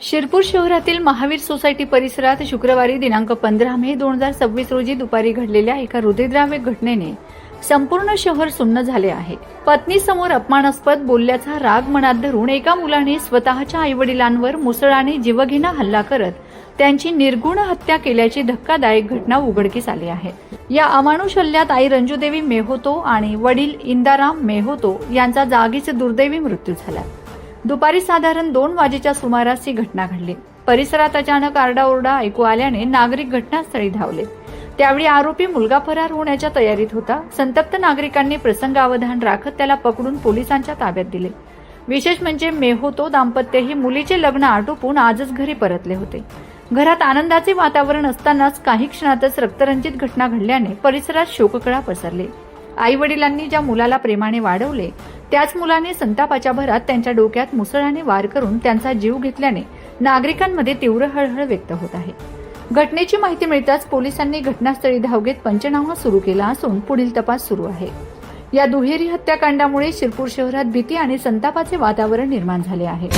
शिरपूर शहरातील महावीर सोसायटी परिसरात शुक्रवारी दिनांक 15 मे 2026 रोजी दुपारी घडलेल्या एका हृदयद्रावक घटनेने संपूर्ण शहर सुन्न झाले आहे। पत्नीसमोर अपमानास्पद बोलल्याचा राग मनात धरून एका मुलाने स्वतःच्या आईवडिलांवर मुसळाने जीवघेणा हल्ला करत त्यांची निर्गुण हत्या केल्याची धक्कादायक घटना उघडकीस आली आहे। या अमानुष हल्ल्यात आई रंजूदेवी मेहोतो आणि वडील इंदाराम मेहोतो यांचा जागीच दुर्दैवी मृत्यू झाला। दुपारी साधारण 2 वाजेच्या सुमारास ही घटना घडली। परिसरात अचानक आरडाओरडा ऐकू आल्याने नागरिक घटनास्थळी धावले। त्यावेळी आरोपी मुलगा फरार होण्याच्या तयारीत होता। संतप्त नागरिकांनी प्रसंगावधान राखत त्याला पकडून पोलिसांच्या ताब्यात दिले। विशेष म्हणजे मेहोतो दाम्पत्य ही मुलीचे लग्न आटोपून आजच घरी परतले होते। घरात आनंदाचे वातावरण असतानाच काही क्षणातच रक्तरंजित घटना घडल्याने परिसरात शोककळा पसरली। आई वडिलांनी ज्या मुलाला प्रेमाने वाढवले त्याच मुलाने संतापाच्या भरात त्यांच्या डोक्यात मुसळाने वार करून त्यांचा जीव घेतल्याने नागरिकांमध्ये तीव्र हळहळ व्यक्त होत आहे। घटनेची माहिती मिळताच पोलिसांनी घटनास्थळी धाव घेत पंचनामा सुरू केला असून पुढील तपास सुरू आहे। या दुहेरी हत्याकांडामुळे शिरपूर शहरात भीती आणि संतापाचे वातावरण निर्माण झाले आहे।